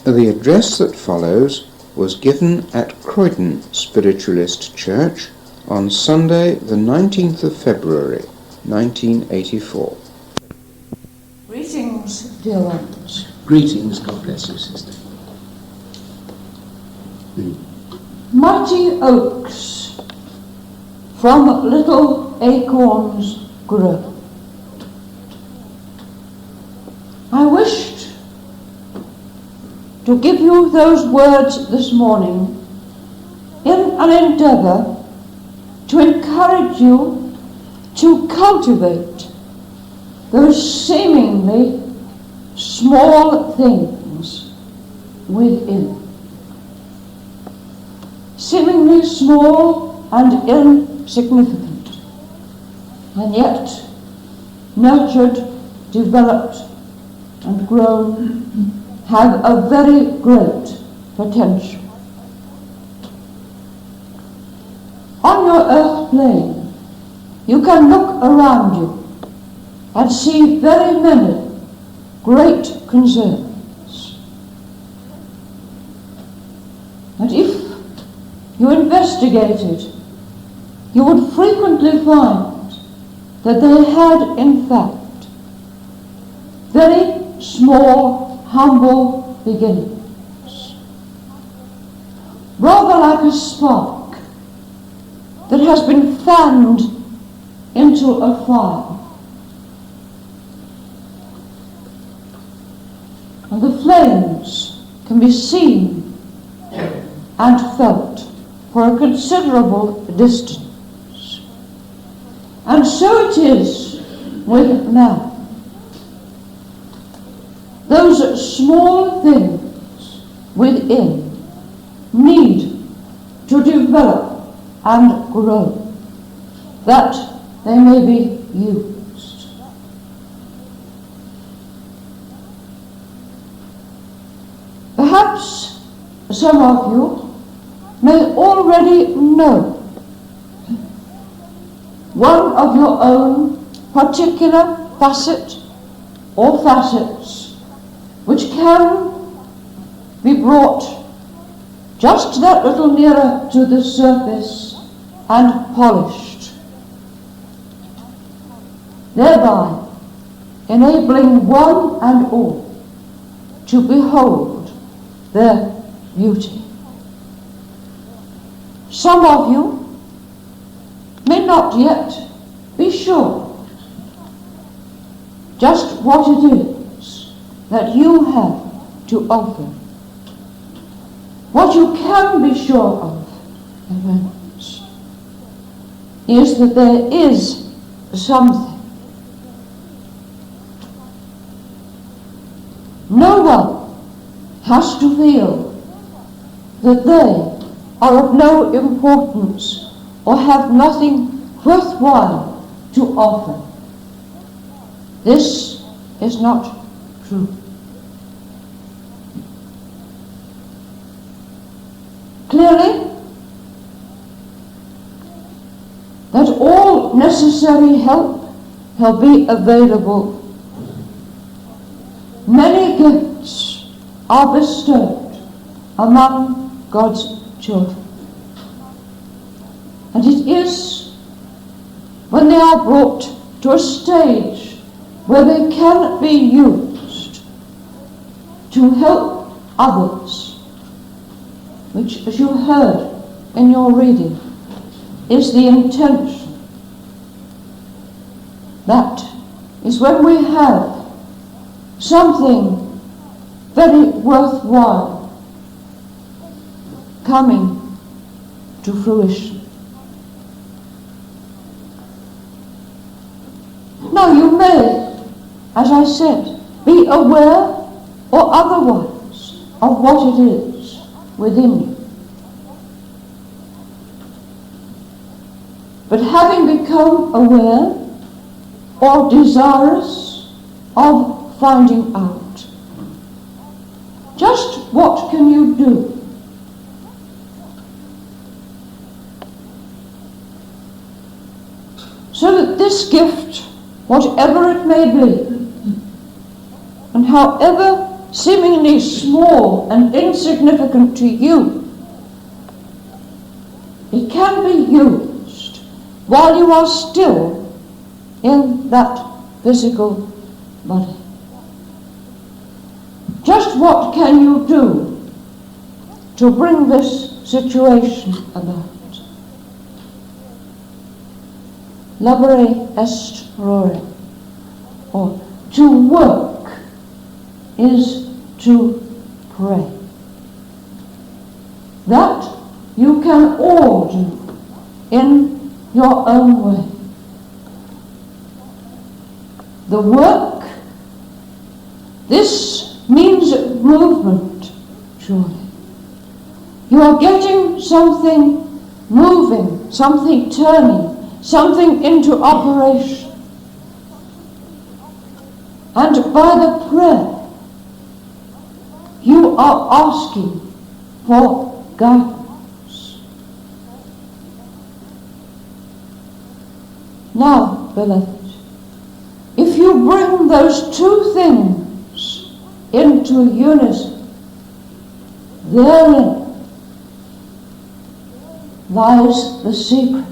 The address that follows was given at Croydon Spiritualist Church on Sunday the 19th of February 1984. Greetings, dear ones. Greetings, God bless you, sister. Mighty oaks from little acorns grow. I wished to give you those words this morning in an endeavour to encourage you to cultivate those seemingly small things within. Seemingly small and insignificant, and yet nurtured, developed, and grown, have a very great potential. On your earth plane, you can look around you and see very many great concerns. And if you investigated, you would frequently find that they had, in fact, very small, humble beginnings. Rather like a spark that has been fanned into a fire. And the flames can be seen and felt for a considerable distance. And so it is with man. Those small things within need to develop and grow, that they may be used. Perhaps some of you may already know one of your own particular facet or facets which can be brought just that little nearer to the surface and polished, thereby enabling one and all to behold their beauty. Some of you may not yet be sure just what it is that you have to offer. What you can be sure of, friends, is that there is something. No one has to feel that they are of no importance or have nothing worthwhile to offer. This is not true. Clearly, that all necessary help will be available. Many gifts are bestowed among God's children. And it is when they are brought to a stage where they can be used to help others, which, as you heard in your reading, is the intention. That is when we have something very worthwhile coming to fruition. Now you may, as I said, be aware or otherwise of what it is within you. But having become aware or desirous of finding out, just what can you do? So that this gift, whatever it may be, and however seemingly small and insignificant to you, it can be used while you are still in that physical body. Just what can you do to bring this situation about? Labore est rore, or to work is to pray. That you can all do in your own way. The work, this means movement, surely. You are getting something moving, something turning, something into operation. And by the prayer, you are asking for guidance. Now, beloved, if you bring those two things into unison, therein lies the secret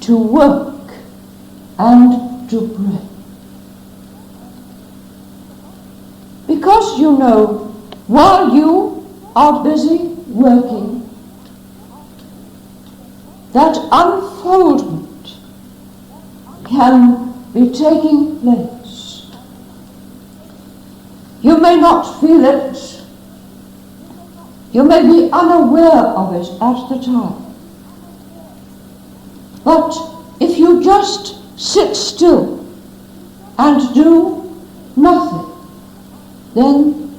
to work and to pray. Because you know, while you are busy working, that unfoldment can be taking place. You may not feel it. You may be unaware of it at the time. But if you just sit still and do nothing, then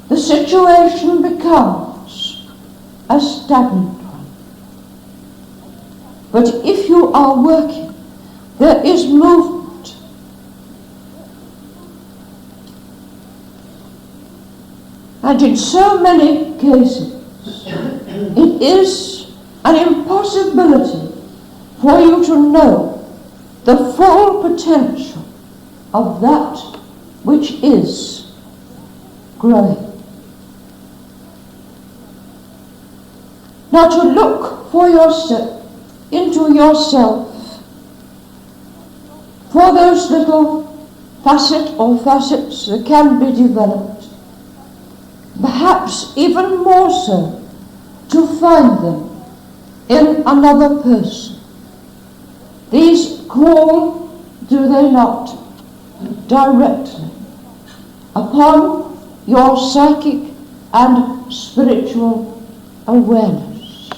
the situation becomes a stagnant one. But if you are working, there is movement. And in so many cases, it is an impossibility for you to know the full potential of that which is growing. Now, to look for yourself, into yourself, for those little facets that can be developed, perhaps even more so to find them in another person. These call, do they not, directly upon your psychic and spiritual awareness.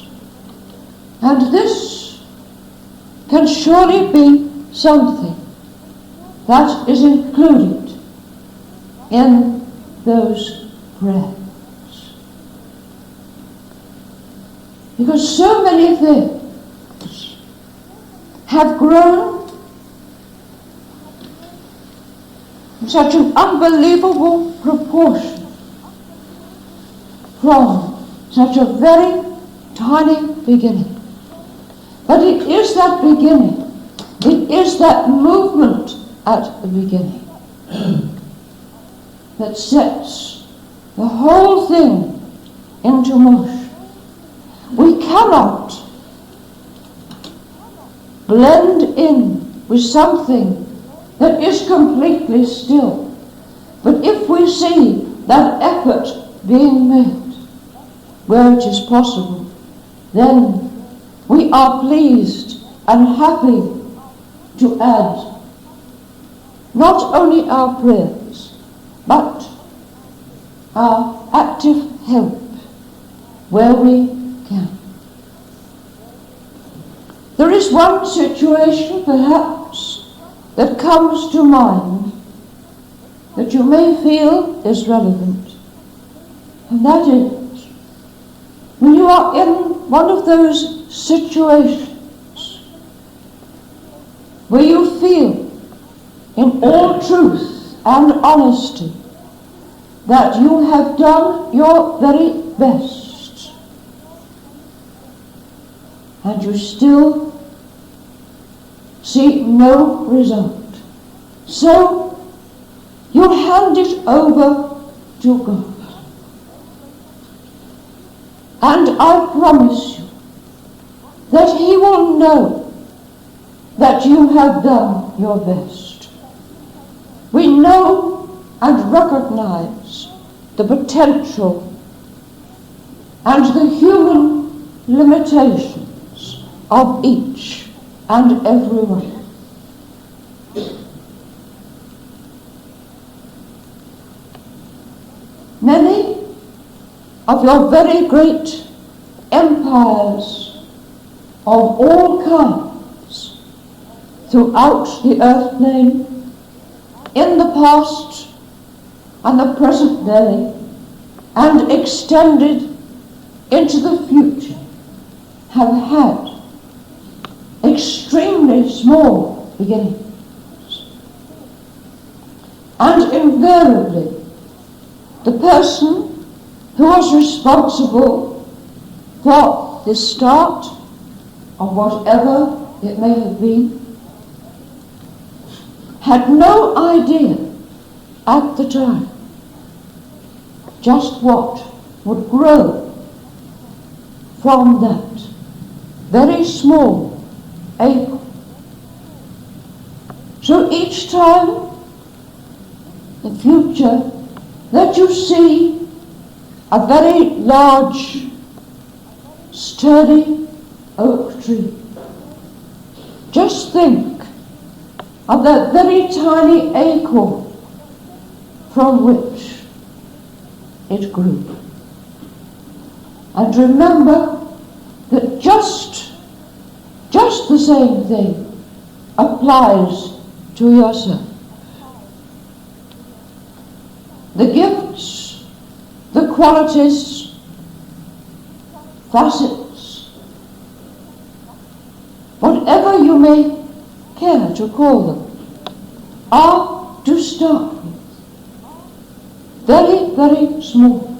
And this can surely be something that is included in those prayers. Because so many things have grown in such an unbelievable proportion from such a very tiny beginning. But it is that beginning, it is that movement at the beginning that sets the whole thing into motion. We cannot blend in with something that is completely still. But if we see that effort being made where it is possible, then we are pleased and happy to add not only our prayers, but our active help where we can. There is one situation perhaps that comes to mind that you may feel is relevant, and that is when you are in one of those situations where you feel in all truth and honesty that you have done your very best, and you still see no result. So hand it over to God. And I promise you that He will know that you have done your best. We know and recognize the potential and the human limitations of each and every one. Many of your very great empires of all kinds throughout the earth plane, in the past and the present day, and extended into the future, have had extremely small beginnings. And invariably, the person who was responsible for the start of whatever it may have been had no idea at the time just what would grow from that very small acorn. So each time in future that you see a very large, sturdy oak tree, just think of that very tiny acorn from which it grew. And remember that just the same thing applies to yourself. The gifts, the qualities, facets, whatever you may care to call them, are to start with very, very small,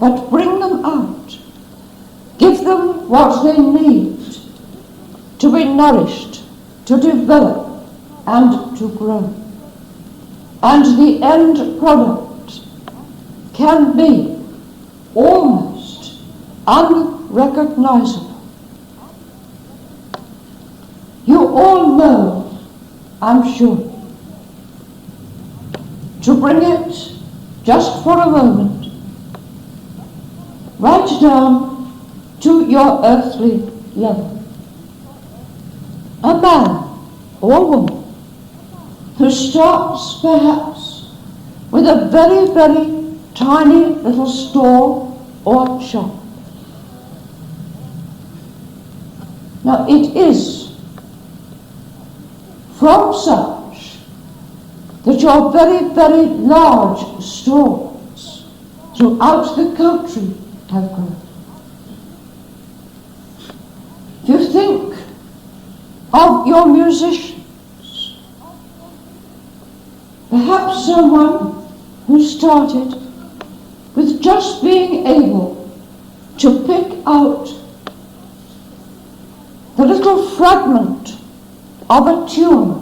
but bring them out. Give them what they need to be nourished, to develop, and to grow. And the end product can be almost unrecognizable. You all know, I'm sure, to bring it just for a moment right down to your earthly level. A man or a woman who starts perhaps with a very, very tiny little store or shop. Now it is from such that your very, very large stores throughout the country have grown. If you think of your musicians, perhaps someone who started with just being able to pick out the little fragment of a tune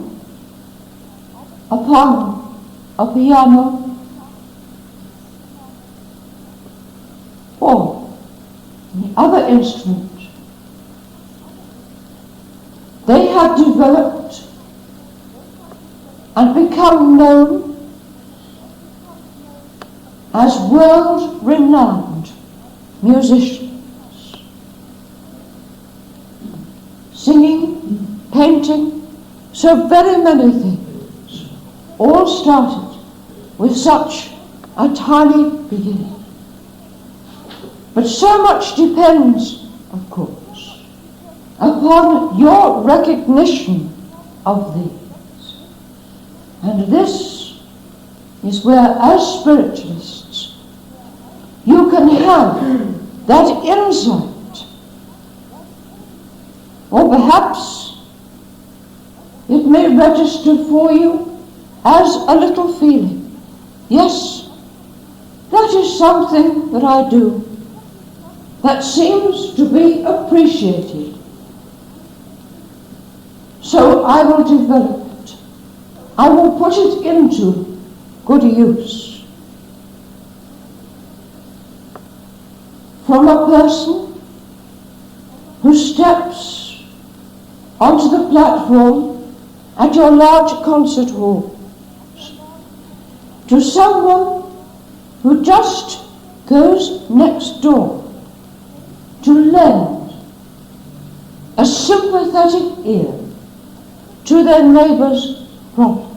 upon a piano or the other instrument. They have developed and become known as world-renowned musicians. Singing, painting, so very many things, all started with such a tiny beginning. But so much depends, of course, upon your recognition of these. And this is where, as spiritualists, you can have that insight, or perhaps it may register for you as a little feeling. Yes, that is something that I do that seems to be appreciated. So I will develop it. I will put it into good use. From a person who steps onto the platform at your large concert hall, to someone who just goes next door to lend a sympathetic ear to their neighbour's problem.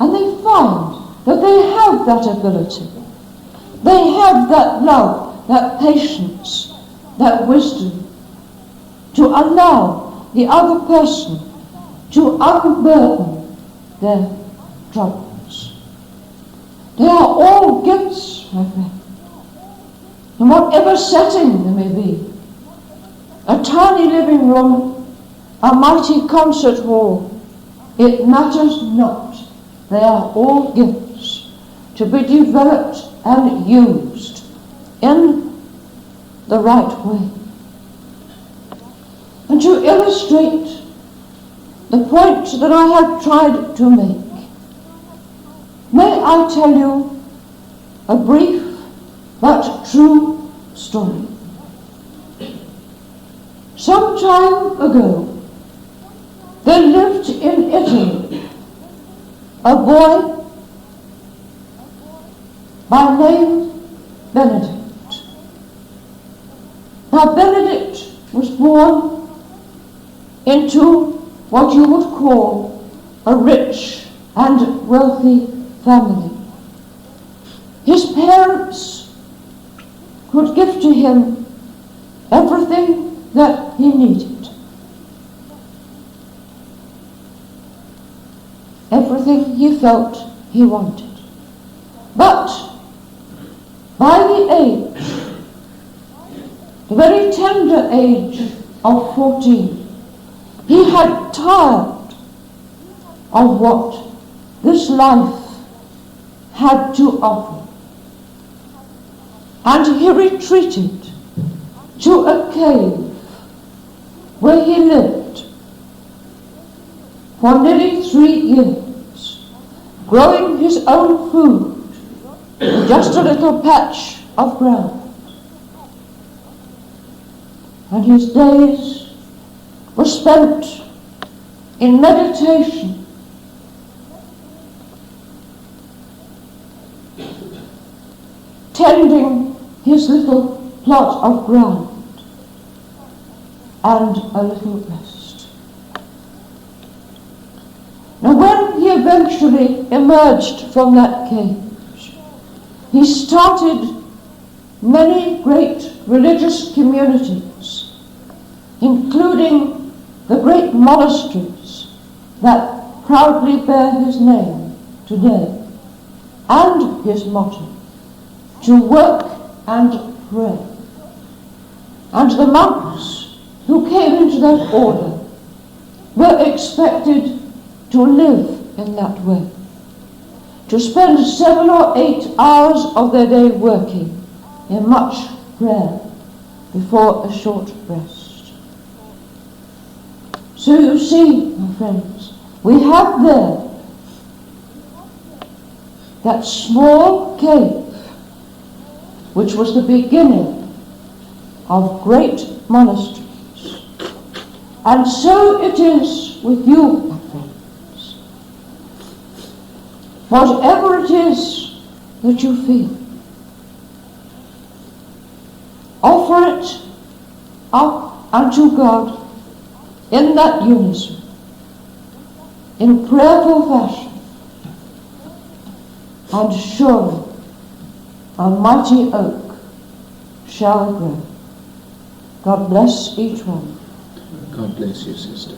And they find that they have that ability. They have that love, that patience, that wisdom to allow the other person to unburden their troubles. They are all gifts, my friend, in whatever setting they may be. A tiny living room, a mighty concert hall, it matters not. They are all gifts to be developed and used in the right way. And to illustrate the point that I have tried to make, may I tell you a brief but true story. Some time ago, there lived in Italy a boy by name Benedict. Now, Benedict was born into what you would call a rich and wealthy family. His parents could give to him everything that he needed, everything he felt he wanted. But by the age, the very tender age of 14, he had tired of what this life had to offer. And he retreated to a cave where he lived for nearly 3 years, growing his own food in just a little patch of ground. And his days were spent in meditation, tending his little plot of ground, and a little rest. Now, when he eventually emerged from that cage, he started many great religious communities, including the great monasteries that proudly bear his name today, and his motto, to work and pray. And the monks who came into that order were expected to live in that way, to spend 7 or 8 hours of their day working in much prayer before a short rest. So you see, my friends, we have there that small cave which was the beginning of great monasteries. And so it is with you, my friends. Whatever it is that you feel, offer it up unto God in that unison, in prayerful fashion, and surely a mighty oak shall grow. God bless each one. God bless you, sister.